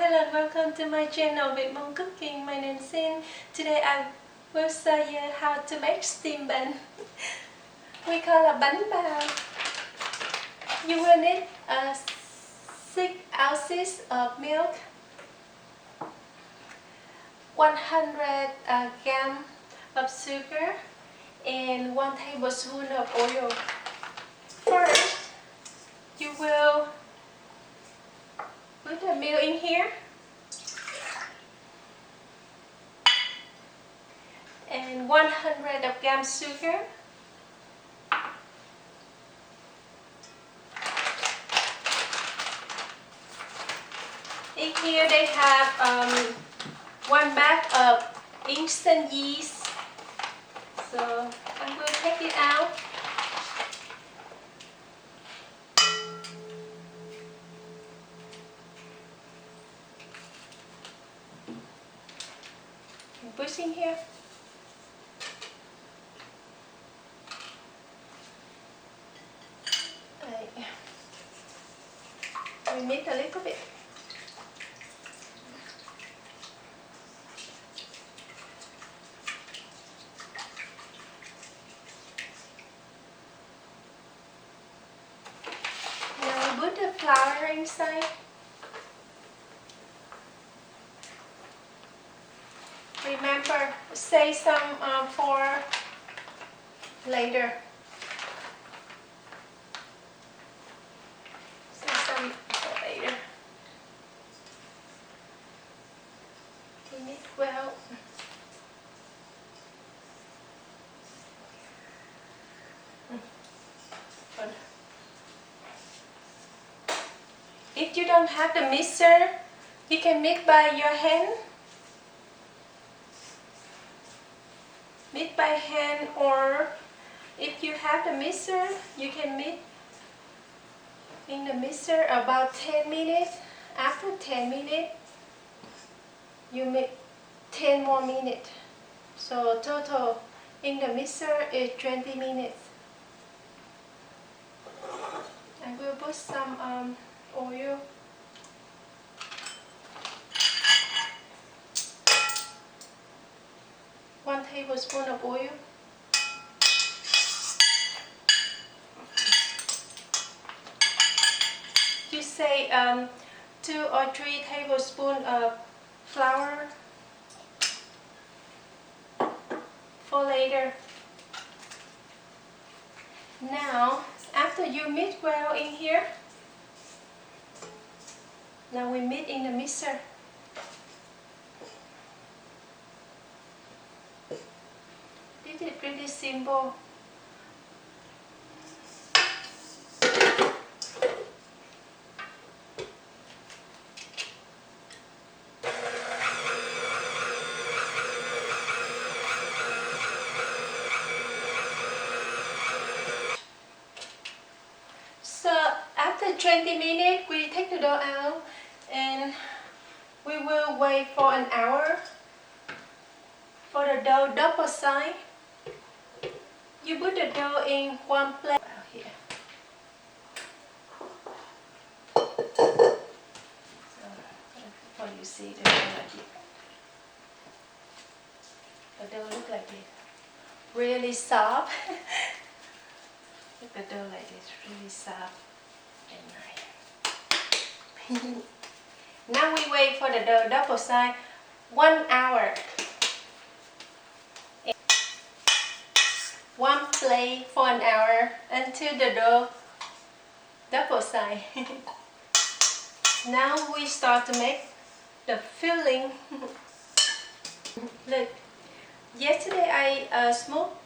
hello and welcome to my channel Vietnamese Cooking. My name is Sin. Today I will show you how to make steam bun. We call it bánh bao. You will need 6 ounces of milk, 100 gram of sugar, and 1 tablespoon of oil. First, you will put the milk in here and 100 of gram sugar. In here they have 1 bag of instant yeast. So I will take it out. And push in here. We mix a little bit. Now we put the flour inside. Remember, save some for later. Save some for later. We mix well. If you don't have the mixer, you can mix by your hand. Mix by hand, or if you have the mixer, you can mix in the mixer about 10 minutes. After 10 minutes, you make 10 more minutes. So total in the mixer is 20 minutes. I will put some oil. One tablespoon of oil. You say 2 or 3 tablespoons of flour for later. Now, after you mix well in here, now we mix in the mixer. This is pretty simple. So after 20 minutes, we take the dough out and we will wait for an hour for the dough double side. You put the dough in one plate out here. So before you see the dough like this. The dough look like this. Really soft. Look at the dough like this, really soft and nice. Now we wait for the dough double side 1 hour. One plate for an hour until the dough double side. Now we start to make the filling. Look, yesterday I smoked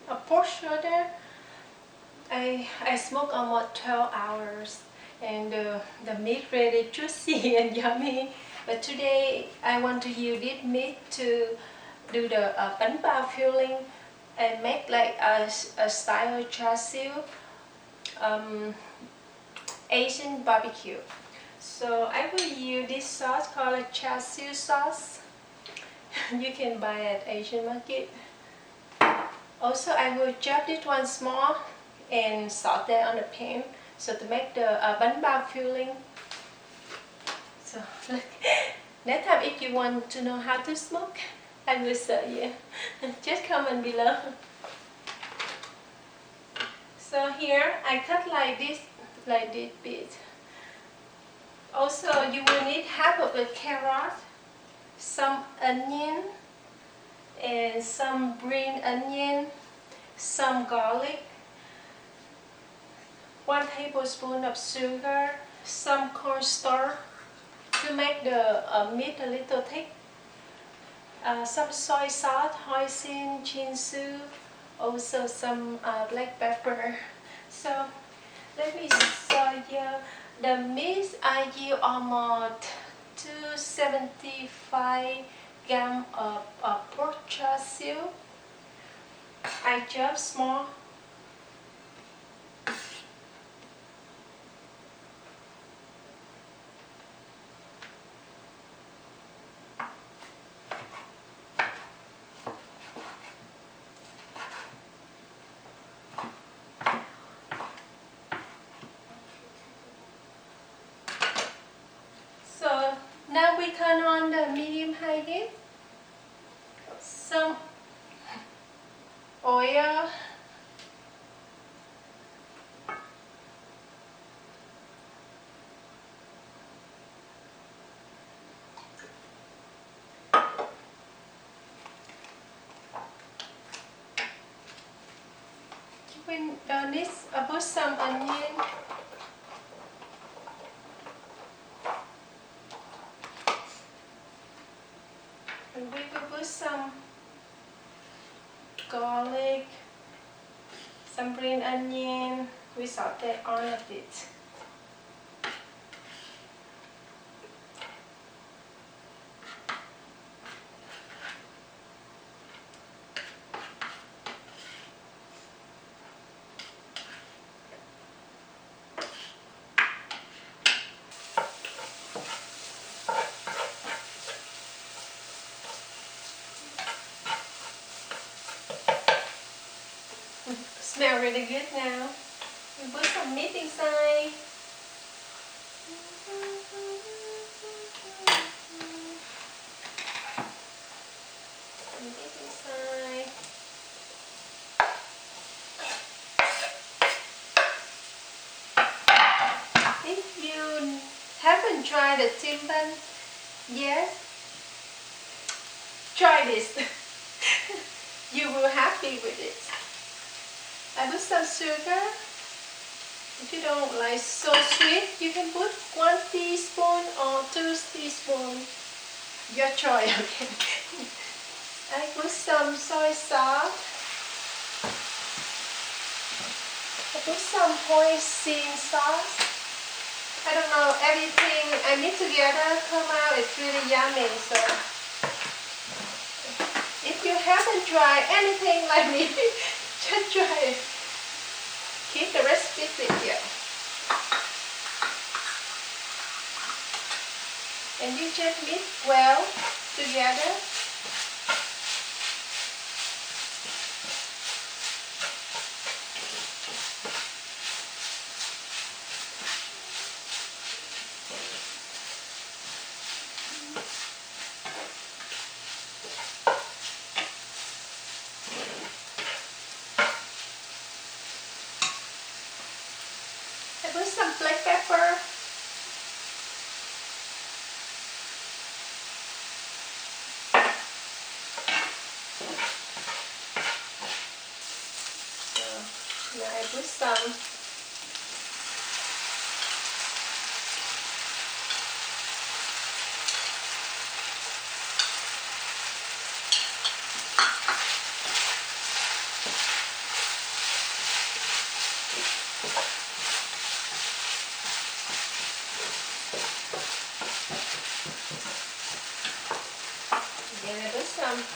a pork shoulder. I smoked almost 12 hours and the meat really juicy and yummy. But today I want to use this meat to do the bánh bao filling and make like a style char siu, Asian barbecue. So I will use this sauce called char siu sauce. You can buy at Asian market. Also I will chop this one small and saute on the pan so to make the bánh bao filling. So Next time if you want to know how to smoke, I will show you. Just comment below. So here I cut like this bit. Also you will need half of a carrot, some onion, and some green onion, some garlic, 1 tablespoon of sugar, some cornstarch to make the meat a little thick, some soy sauce, hoisin, chinsu, also some black pepper. So let me show you. The meat I use almost 275 grams of pork chassis. I chop small. So now we turn on the medium high heat. Some oil. When this, put some onion. And we will put some garlic, some green onion. We saute all of it. Smell really good now. We put some meat inside. Meat inside. If you haven't tried the timban yet, try this. You will happy with it. I put some sugar. If you don't like so sweet, you can put 1 teaspoon or 2 teaspoons. Your choice, okay? I put some soy sauce. I put some hoisin sauce. I don't know, everything I mix together come out, it's really yummy. So if you haven't tried anything like me, just try it. Keep the recipe with you. And you just mix well together. I put some black pepper. So now I put some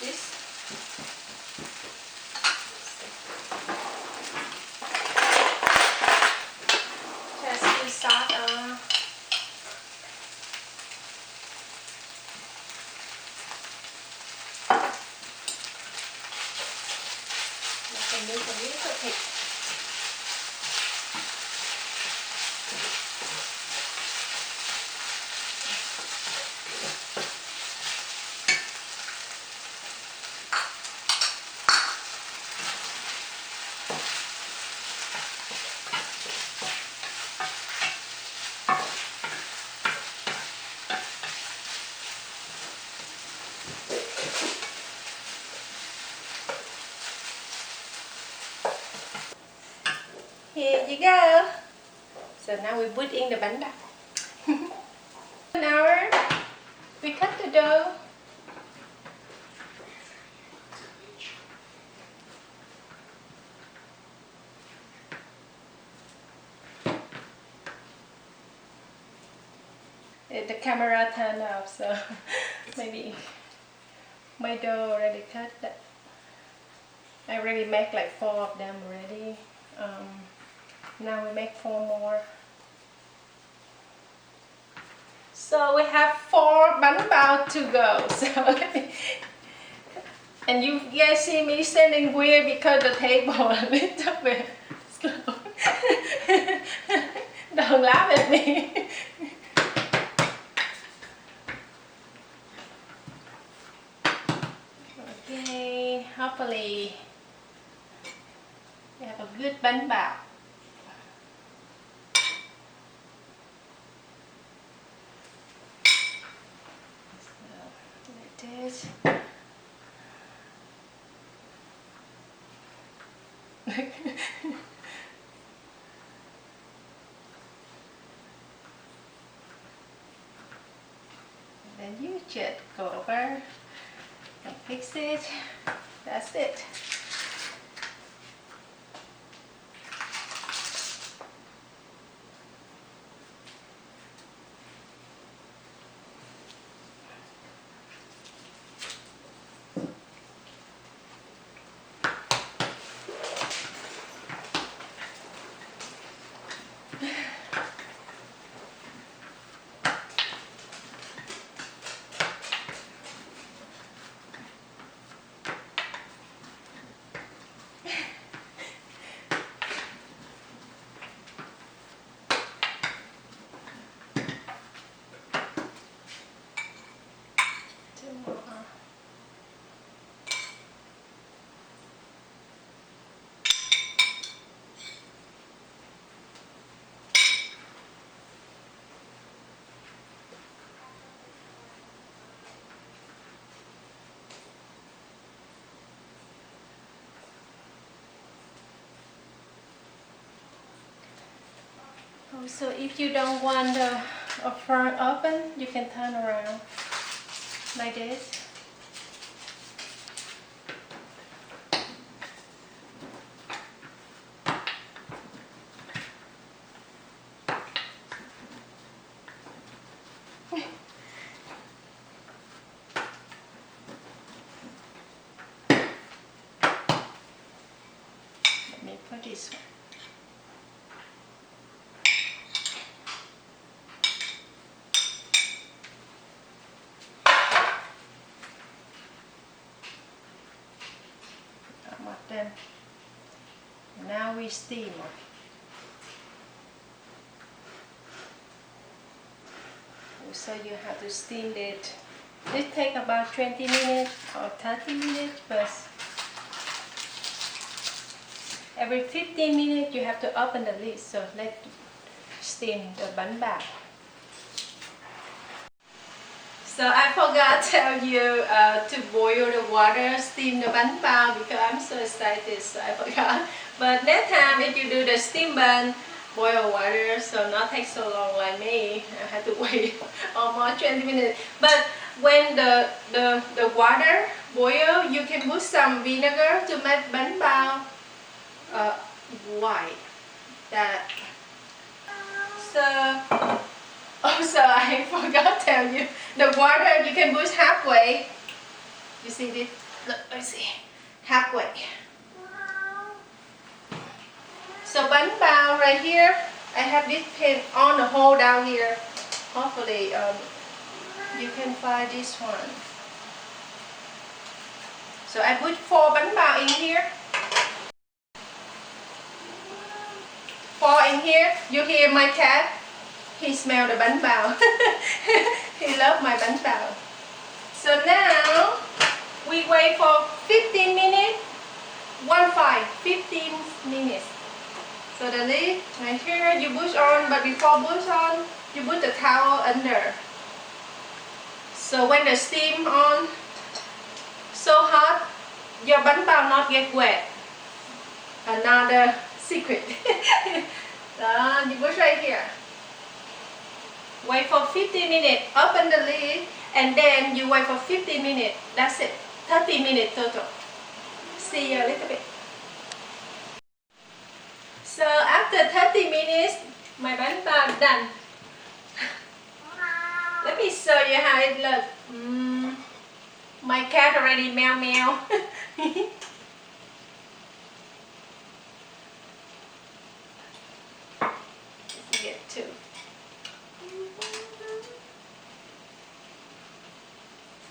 this. Just put salt on. Make a little thick. you go. So now we put in the bánh bao. 1 hour, we cut the dough. The camera turned off, so maybe my dough already cut. I already make like 4 of them already. Now we make 4 more. So we have 4 bánh bao to go. So and you guys see me standing weird because the table a little bit slow. Don't laugh at me. Okay, hopefully we have a good bánh bao. So like this. Then you just go over and fix it. That's it. So if you don't want the front open, you can turn around like this. Let me put this one. Then now we steam. So you have to steam it. This take about 20 minutes or 30 minutes, but every 15 minutes you have to open the lid. So let's steam the bánh bao. So I forgot to tell you to boil the water, steam the bánh bao because I'm so excited, so I forgot. But next time if you do the steam bun, boil water, so not take so long like me. I had to wait almost 20 minutes. But when the water boil, you can put some vinegar to make bánh bao white. That. So also I forgot to tell you, the water you can put halfway. You see this? Look, let's see. Halfway. So bánh bao right here, I have this pin on the hole down here. Hopefully you can find this one. So I put 4 bánh bao in here. 4 in here. You hear my cat? He smelled the bánh bao. He loves my bánh bao. So now we wait for 15 minutes. 15 minutes. So the lid right here you push on, but before push on, you put the towel under. So when the steam on so hot, your bánh bao not get wet. Another secret. You put right here. Wait for 15 minutes. Open the lid and then you wait for 15 minutes. That's it. 30 minutes total. See you a little bit. So after 30 minutes, my bánh bao done. Let me show you how it looks. My cat already meow meow. Let's get two.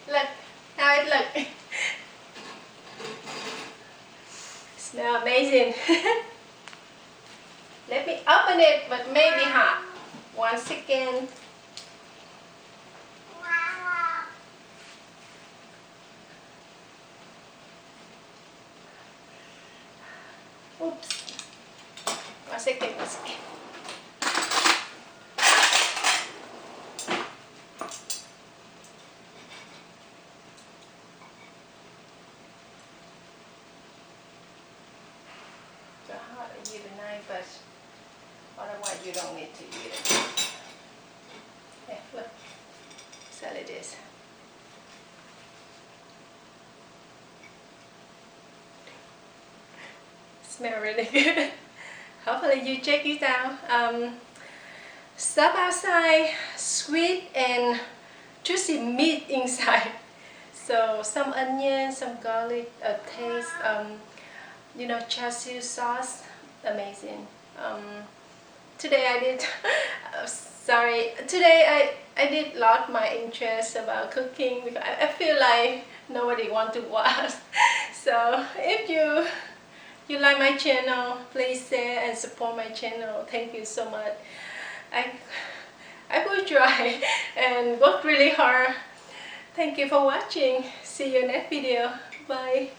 Look how it looks. Smell amazing. Let me open it, but maybe hot. 1 second. Oops. 1 second, 1 second. So hot you tonight, but otherwise you don't need to eat it. Yeah, look. So it is. Smell really good. Hopefully you check it out. Stuff outside, sweet and juicy meat inside. So some onion, some garlic, a taste, char siu sauce, amazing. Today I did, today I did lost my interest about cooking because I feel like nobody want to watch. So if you like my channel, please share and support my channel. Thank you so much. I will try and work really hard. Thank you for watching. See you next video. Bye.